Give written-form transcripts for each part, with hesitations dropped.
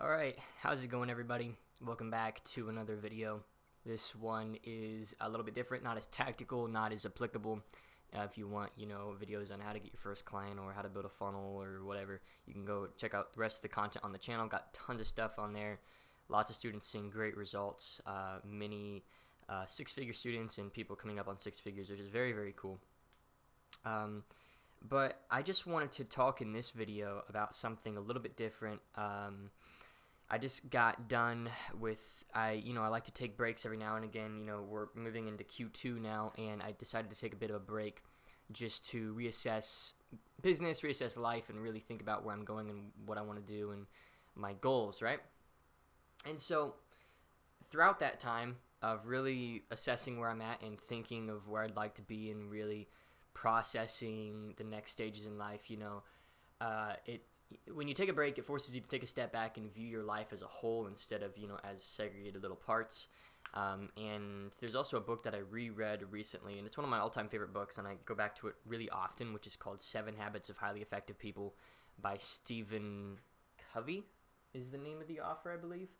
Alright, how's it going, everybody? Welcome back to another video. This one is a little bit different, not as tactical, not as applicable. If you want, videos on how to get your first client or how to build a funnel or whatever, you can go check out the rest of the content on the channel. Got tons of stuff on there. Lots of students seeing great results. Many six-figure students and people coming up on six figures, which is very, very cool. But I just wanted to talk in this video about something a little bit different. I just got done with, I like to take breaks every now and again. We're moving into Q2 now, and I decided to take a bit of a break just to reassess business, reassess life, and really think about where I'm going and what I want to do and my goals, right? And so throughout that time of really assessing where I'm at and thinking of where I'd like to be and really processing the next stages in life, when you take a break, it forces you to take a step back and view your life as a whole instead of, as segregated little parts. And there's also a book that I reread recently, and it's one of my all-time favorite books, and I go back to it really often, which is called 7 Habits of Highly Effective People by Stephen Covey is the name of the author, I believe.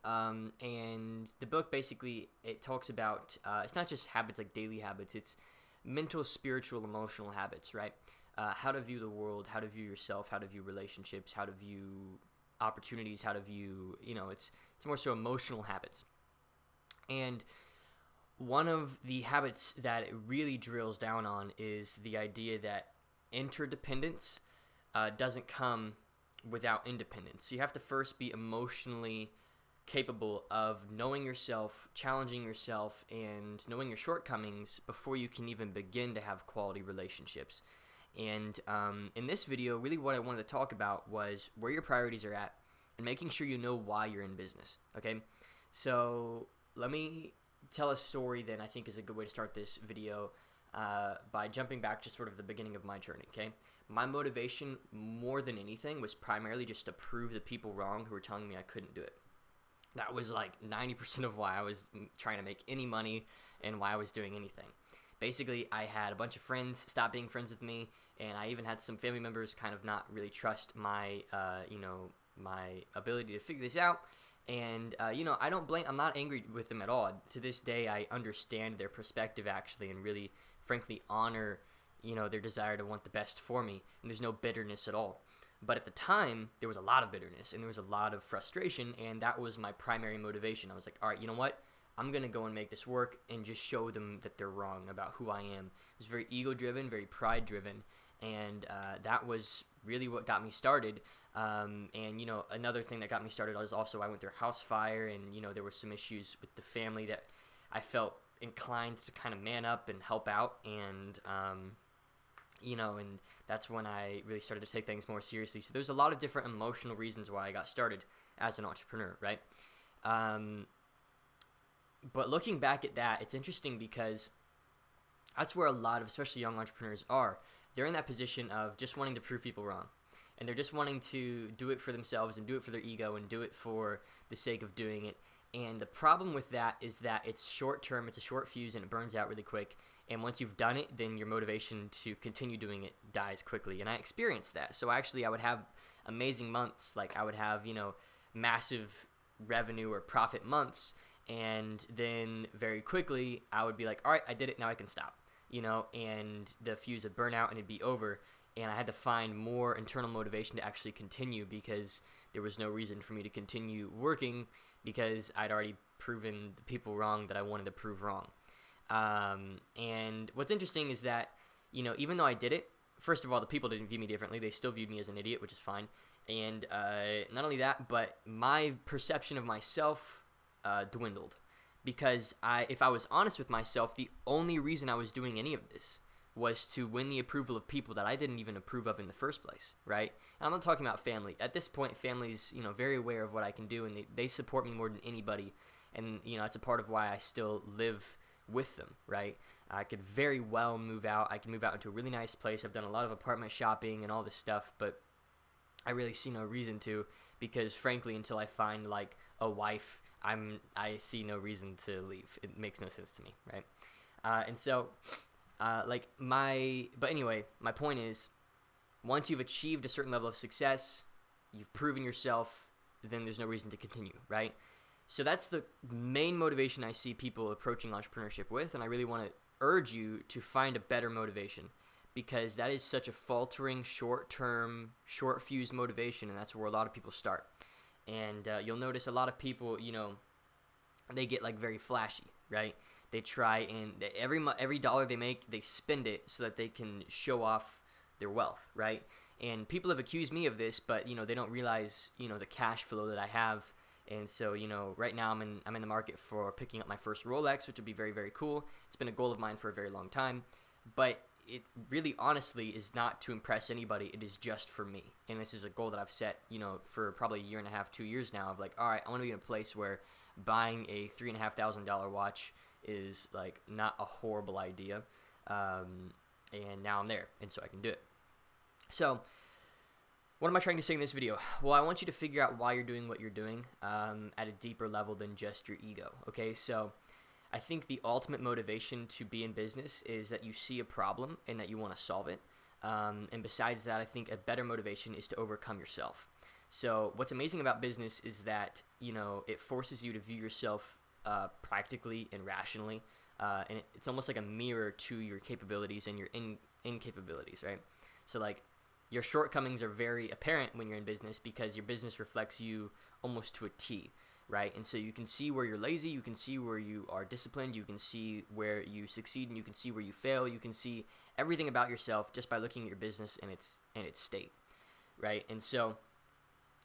And the book basically, it talks about, it's not just habits like daily habits, it's mental, spiritual, emotional habits, right? How to view the world, how to view yourself, how to view relationships, how to view opportunities, how to view, it's more so emotional habits. And one of the habits that it really drills down on is the idea that interdependence doesn't come without independence. So you have to first be emotionally capable of knowing yourself, challenging yourself, and knowing your shortcomings before you can even begin to have quality relationships. And in this video, really what I wanted to talk about was where your priorities are at and making sure you know why you're in business, okay? So let me tell a story then I think is a good way to start this video by jumping back to sort of the beginning of my journey, okay? My motivation more than anything was primarily just to prove the people wrong who were telling me I couldn't do it. That was like 90% of why I was trying to make any money and why I was doing anything. Basically, I had a bunch of friends stop being friends with me, and I even had some family members kind of not really trust my, my ability to figure this out. And, I don't blame, I'm not angry with them at all. To this day, I understand their perspective actually and really, frankly, honor, their desire to want the best for me. And there's no bitterness at all. But at the time, there was a lot of bitterness and there was a lot of frustration, and that was my primary motivation. I was like, all right, you know what? I'm going to go and make this work and just show them that they're wrong about who I am. It was very ego-driven, very pride-driven, and that was really what got me started. And, another thing that got me started was also I went through a house fire, and, there were some issues with the family that I felt inclined to kind of man up and help out, and, and that's when I really started to take things more seriously. So there's a lot of different emotional reasons why I got started as an entrepreneur, right? But looking back at that, it's interesting because that's where a lot of, especially young entrepreneurs are. They're in that position of just wanting to prove people wrong. And they're just wanting to do it for themselves and do it for their ego and do it for the sake of doing it. And the problem with that is that it's short term, it's a short fuse, and it burns out really quick. And once you've done it, then your motivation to continue doing it dies quickly. And I experienced that. So actually I would have amazing months. Like I would have, massive revenue or profit months. And then very quickly I would be like, all right, I did it, now I can stop, and the fuse would burn out and it'd be over. And I had to find more internal motivation to actually continue because there was no reason for me to continue working because I'd already proven the people wrong that I wanted to prove wrong. And what's interesting is that, even though I did it, first of all, the people didn't view me differently. They still viewed me as an idiot, which is fine. And not only that, but my perception of myself dwindled because if I was honest with myself, the only reason I was doing any of this was to win the approval of people that I didn't even approve of in the first place, right? And I'm not talking about family. At this point, family's, very aware of what I can do, and they support me more than anybody. And, that's a part of why I still live with them, right? I could very well move out. I can move out into a really nice place. I've done a lot of apartment shopping and all this stuff, but I really see no reason to because, frankly, until I find, like, a wife, I see no reason to leave. It makes no sense to me, right? But anyway, my point is, once you've achieved a certain level of success, you've proven yourself, then there's no reason to continue, right? So that's the main motivation I see people approaching entrepreneurship with, and I really want to urge you to find a better motivation, because that is such a faltering, short-term, short-fused motivation, and that's where a lot of people start. And you'll notice a lot of people, they get like very flashy, right? They try and every dollar they make, they spend it so that they can show off their wealth, right? And people have accused me of this, but they don't realize the cash flow that I have. And so right now I'm in the market for picking up my first Rolex, which would be very, very cool. It's been a goal of mine for a very long time, but it really honestly is not to impress anybody. It is just for me, and this is a goal that I've set for probably a year and a half, 2 years now, of like, all right, I want to be in a place where buying a $3,500 watch is like not a horrible idea, and now I'm there, and so I can do it. So what am I trying to say in this video? Well, I want you to figure out why you're doing what you're doing at a deeper level than just your ego, okay? So I think the ultimate motivation to be in business is that you see a problem and that you want to solve it. And besides that, I think a better motivation is to overcome yourself. So what's amazing about business is that, it forces you to view yourself practically and rationally. And it's almost like a mirror to your capabilities and your incapabilities, right? So like your shortcomings are very apparent when you're in business because your business reflects you almost to a T, right? And so you can see where you're lazy, you can see where you are disciplined, you can see where you succeed, and you can see where you fail. You can see everything about yourself just by looking at your business and its state, right? And so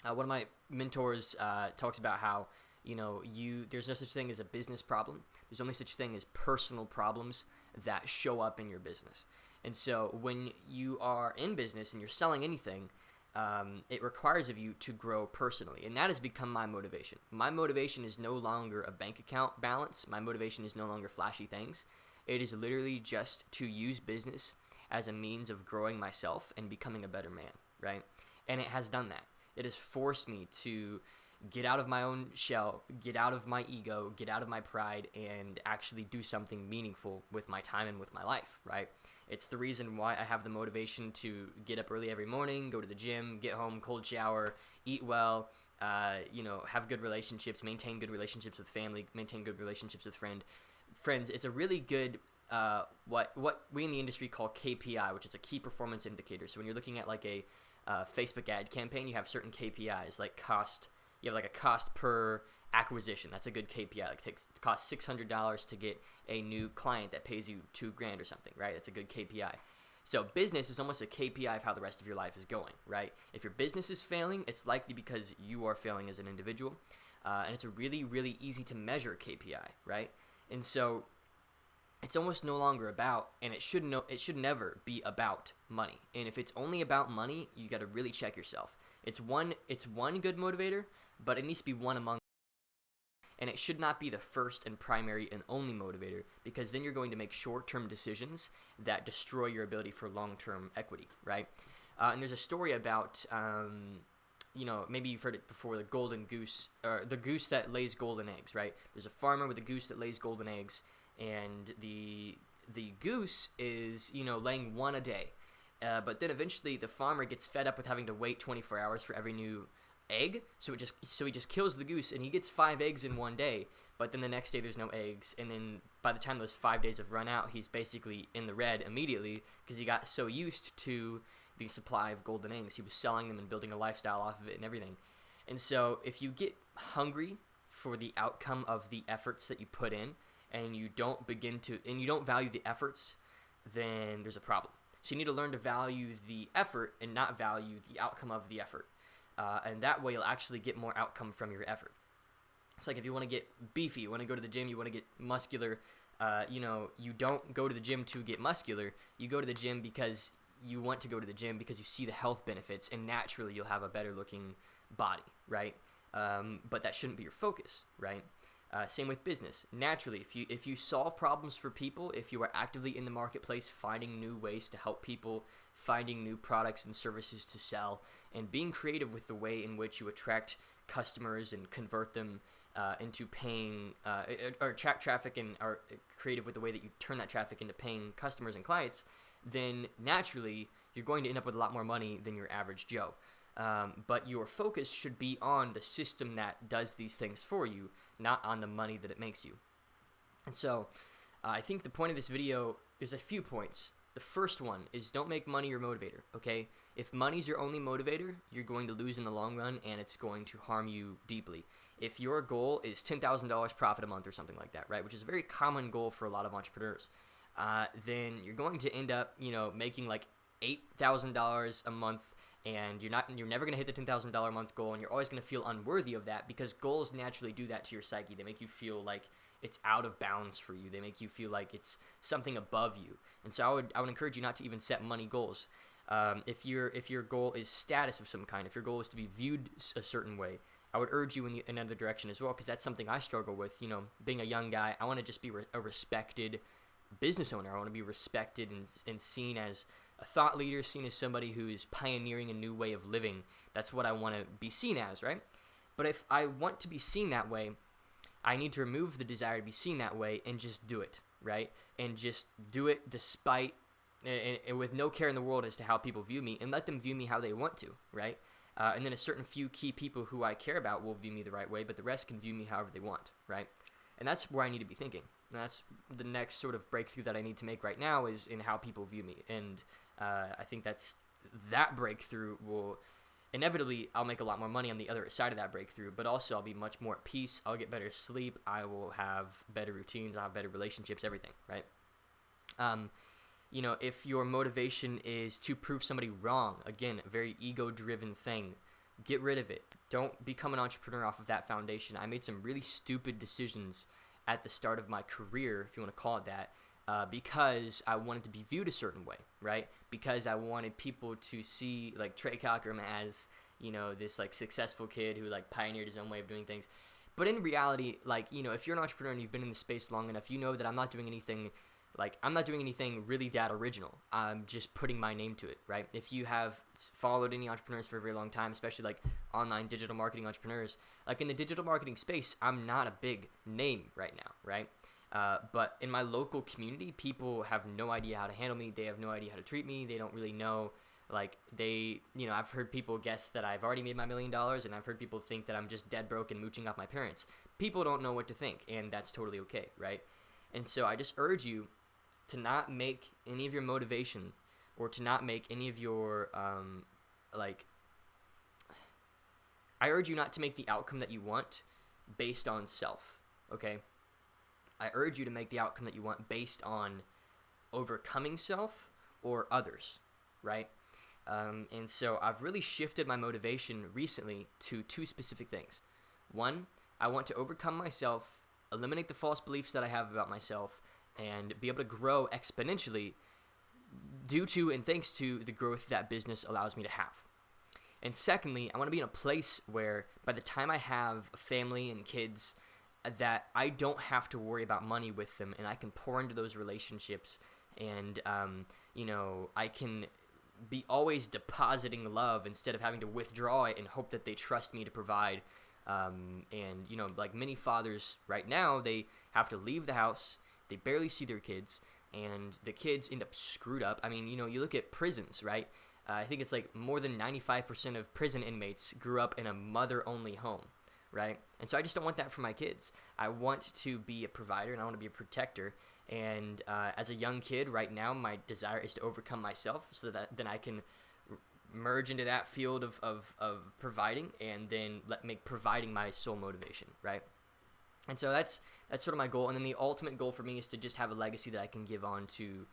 one of my mentors talks about how there's no such thing as a business problem. There's only such thing as personal problems that show up in your business. And so when you are in business and you're selling anything, it requires of you to grow personally. And that has become my motivation. My motivation is no longer a bank account balance. My motivation is no longer flashy things. It is literally just to use business as a means of growing myself and becoming a better man, right? And it has done that. It has forced me to get out of my own shell, get out of my ego, get out of my pride, and actually do something meaningful with my time and with my life, right? It's the reason why I have the motivation to get up early every morning, go to the gym, get home, cold shower, eat well, have good relationships, maintain good relationships with family, maintain good relationships with friends. It's a really good what we in the industry call KPI, which is a key performance indicator. So when you're looking at like a Facebook ad campaign, you have certain KPIs like cost. You have like a cost per acquisition. That's a good KPI. Like it costs $600 to get a new client that pays you $2,000 or something, right? That's a good KPI. So business is almost a KPI of how the rest of your life is going, right? If your business is failing, it's likely because you are failing as an individual, and it's a really, really easy to measure KPI, right? And so it's almost no longer about, and it should never be about money. And if it's only about money, you got to really check yourself. It's one good motivator, but it needs to be one among, and it should not be the first and primary and only motivator, because then you're going to make short-term decisions that destroy your ability for long-term equity, right? And there's a story about, maybe you've heard it before, the golden goose, or the goose that lays golden eggs, right? There's a farmer with a goose that lays golden eggs, and the goose is, laying one a day. But then eventually the farmer gets fed up with having to wait 24 hours for every new egg, so he just kills the goose, and he gets 5 eggs in one day, but then the next day there's no eggs, and then by the time those 5 days have run out, he's basically in the red immediately because he got so used to the supply of golden eggs. He was selling them and building a lifestyle off of it and everything. And so if you get hungry for the outcome of the efforts that you put in, and you don't value the efforts, then there's a problem. So you need to learn to value the effort and not value the outcome of the effort. And that way you'll actually get more outcome from your effort. It's like if you want to get beefy, you want to go to the gym, you want to get muscular, you don't go to the gym to get muscular. You go to the gym because you want to go to the gym because you see the health benefits, and naturally you'll have a better looking body, right? But that shouldn't be your focus, right? Same with business. Naturally, if you solve problems for people, if you are actively in the marketplace finding new ways to help people, finding new products and services to sell, and being creative with the way in which you attract customers and convert them into paying, or attract traffic, and are creative with the way that you turn that traffic into paying customers and clients, then naturally you're going to end up with a lot more money than your average Joe. But your focus should be on the system that does these things for you, not on the money that it makes you. And so I think the point of this video, there's a few points. The first one is don't make money your motivator, okay? If money's your only motivator, you're going to lose in the long run, and it's going to harm you deeply. If your goal is $10,000 profit a month or something like that, right, which is a very common goal for a lot of entrepreneurs, then you're going to end up, making like $8,000 a month, and you're never going to hit the $10,000 a month goal, and you're always going to feel unworthy of that, because goals naturally do that to your psyche. They make you feel like it's out of bounds for you. They make you feel like it's something above you. And so I would encourage you not to even set money goals. If your goal is status of some kind, if your goal is to be viewed a certain way, I would urge you in another direction as well, because that's something I struggle with. Being a young guy, I want to just be a respected business owner. I want to be respected and seen as a thought leader, seen as somebody who is pioneering a new way of living. That's what I want to be seen as, right? But if I want to be seen that way, I need to remove the desire to be seen that way and just do it, right? And just do it despite and with no care in the world as to how people view me, and let them view me how they want to, right? And then a certain few key people who I care about will view me the right way, but the rest can view me however they want, right? And that's where I need to be thinking. And that's the next sort of breakthrough that I need to make right now, is in how people view me. And I think that breakthrough will inevitably, I'll make a lot more money on the other side of that breakthrough, but also I'll be much more at peace. I'll get better sleep. I will have better routines. I'll have better relationships, everything, right? If your motivation is to prove somebody wrong, again, a very ego-driven thing, get rid of it. Don't become an entrepreneur off of that foundation. I made some really stupid decisions at the start of my career, if you want to call it that, because I wanted to be viewed a certain way, right? Because I wanted people to see like Trey Cockrum as, this like successful kid who like pioneered his own way of doing things. But in reality, if you're an entrepreneur and you've been in the space long enough, you know that I'm not doing anything really that original. I'm just putting my name to it, right? If you have followed any entrepreneurs for a very long time, especially like online digital marketing entrepreneurs, like in the digital marketing space, I'm not a big name right now, right? But in my local community, people have no idea how to handle me. They have no idea how to treat me. They don't really know. I've heard people guess that I've already made my $1 million, and I've heard people think that I'm just dead broke and mooching off my parents. People don't know what to think, and that's totally okay, right? And so I just urge you to not make any of your motivation, or to not make any of your, I urge you not to make the outcome that you want based on self, okay? I urge you to make the outcome that you want based on overcoming self or others, right? And so I've really shifted my motivation recently to two specific things. One, I want to overcome myself, eliminate the false beliefs that I have about myself, and be able to grow exponentially due to and thanks to the growth that business allows me to have. And secondly, I want to be in a place where by the time I have a family and kids, that I don't have to worry about money with them, and I can pour into those relationships, and I can be always depositing love instead of having to withdraw it and hope that they trust me to provide. Like many fathers right now, they have to leave the house, they barely see their kids, and the kids end up screwed up. I mean, you look at prisons, right? I think it's like more than 95% of prison inmates grew up in a mother-only home, right? And so I just don't want that for my kids. I want to be a provider, and I want to be a protector. And as a young kid right now, my desire is to overcome myself so that then I can merge into that field of providing, and then make providing my sole motivation, right? And so that's sort of my goal. And then the ultimate goal for me is to just have a legacy that I can give on to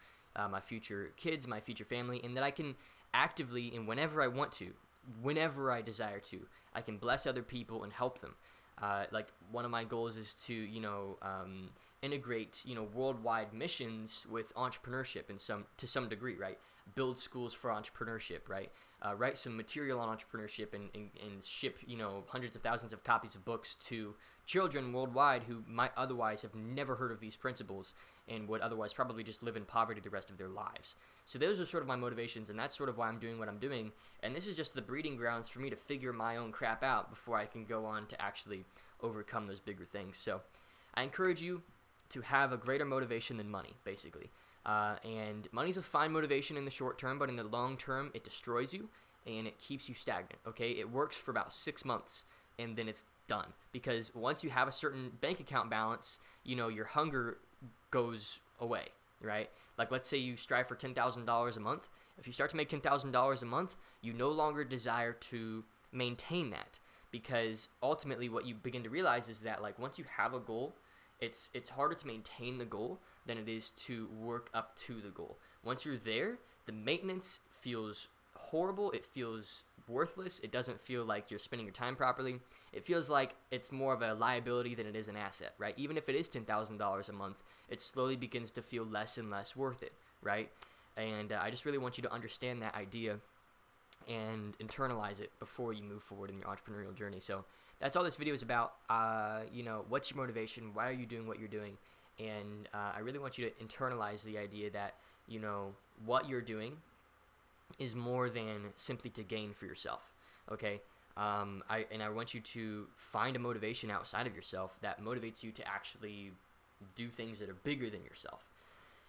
my future kids, my future family, and that I can actively, and whenever I want to, whenever I desire to, I can bless other people and help them. One of my goals is to integrate worldwide missions with entrepreneurship to some degree, right? Build schools for entrepreneurship, right? Write some material on entrepreneurship and ship hundreds of thousands of copies of books to children worldwide who might otherwise have never heard of these principles and would otherwise probably just live in poverty the rest of their lives. So those are sort of my motivations, and that's sort of why I'm doing what I'm doing. And this is just the breeding grounds for me to figure my own crap out before I can go on to actually overcome those bigger things. So I encourage you to have a greater motivation than money, basically. And money's a fine motivation in the short term, but in the long term, it destroys you. and it keeps you stagnant, okay? It works for about 6 months, and then it's done. Because once you have a certain bank account balance, your hunger goes away, right? Like, let's say you strive for $10,000 a month. If you start to make $10,000 a month, you no longer desire to maintain that, because ultimately what you begin to realize is that, like, once you have a goal, it's harder to maintain the goal than it is to work up to the goal. Once you're there, the maintenance feels horrible. It feels worthless. It doesn't feel like you're spending your time properly. It feels like it's more of a liability than it is an asset, right? Even if it is $10,000 a month, it slowly begins to feel less and less worth it, right? And I just really want you to understand that idea and internalize it before you move forward in your entrepreneurial journey. So that's all this video is about. What's your motivation? Why are you doing what you're doing? And I really want you to internalize the idea that, what you're doing is more than simply to gain for yourself, okay? I want you to find a motivation outside of yourself that motivates you to actually do things that are bigger than yourself.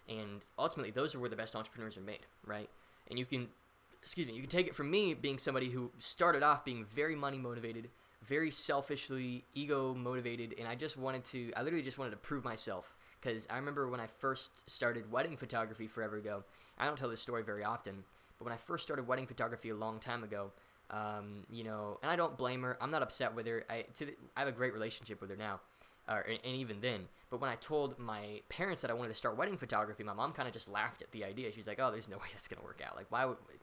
And ultimately, those are where the best entrepreneurs are made, right? And you can take it from me being somebody who started off being very money motivated, very selfishly ego motivated, and I literally just wanted to prove myself. Because I remember when I first started wedding photography forever ago, I don't tell this story very often, but when I first started wedding photography a long time ago, and I don't blame her. I'm not upset with her. I have a great relationship with her now, and even then. But when I told my parents that I wanted to start wedding photography, my mom kind of just laughed at the idea. She's like, "Oh, there's no way that's gonna work out. Like,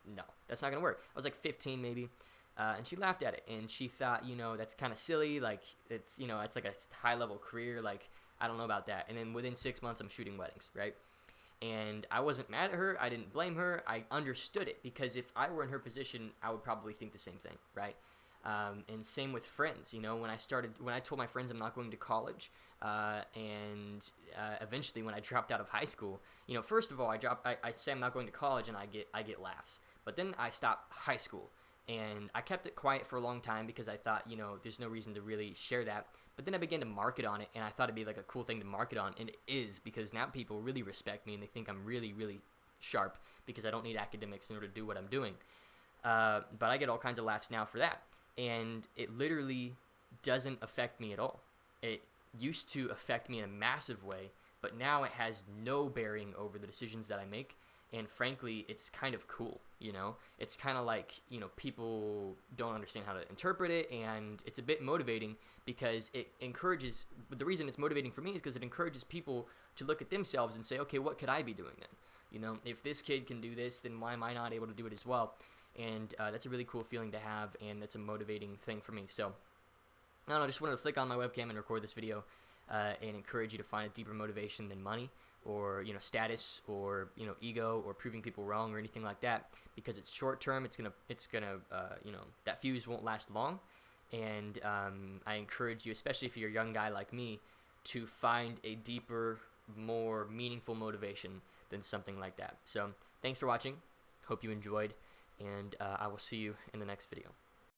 no, that's not gonna work." I was like 15 maybe, and she laughed at it, and she thought, that's kind of silly. Like, it's like a high level career. Like, I don't know about that. And then within 6 months, I'm shooting weddings, right? And I wasn't mad at her. I didn't blame her. I understood it, because if I were in her position, I would probably think the same thing, right? And same with friends. When I told my friends I'm not going to college, and eventually when I dropped out of high school, first of all, I say I'm not going to college, and I get laughs. But then I stopped high school, and I kept it quiet for a long time because I thought, there's no reason to really share that. But then I began to market on it, and I thought it'd be like a cool thing to market on, and it is, because now people really respect me, and they think I'm really, really sharp, because I don't need academics in order to do what I'm doing. But I get all kinds of laughs now for that, and it literally doesn't affect me at all. It used to affect me in a massive way, but now it has no bearing over the decisions that I make. And frankly, it's kind of cool, It's kind of like, people don't understand how to interpret it, and it's a bit motivating because it encourages, the reason it's motivating for me is because it encourages people to look at themselves and say, okay, what could I be doing then? If this kid can do this, then why am I not able to do it as well? And that's a really cool feeling to have, and that's a motivating thing for me. So, I don't know, just wanted to flick on my webcam and record this video and encourage you to find a deeper motivation than money, or status, or ego, or proving people wrong, or anything like that, because it's short term. It's gonna that fuse won't last long. And I encourage you, especially if you're a young guy like me, to find a deeper, more meaningful motivation than something like that. So thanks for watching. Hope you enjoyed, and I will see you in the next video.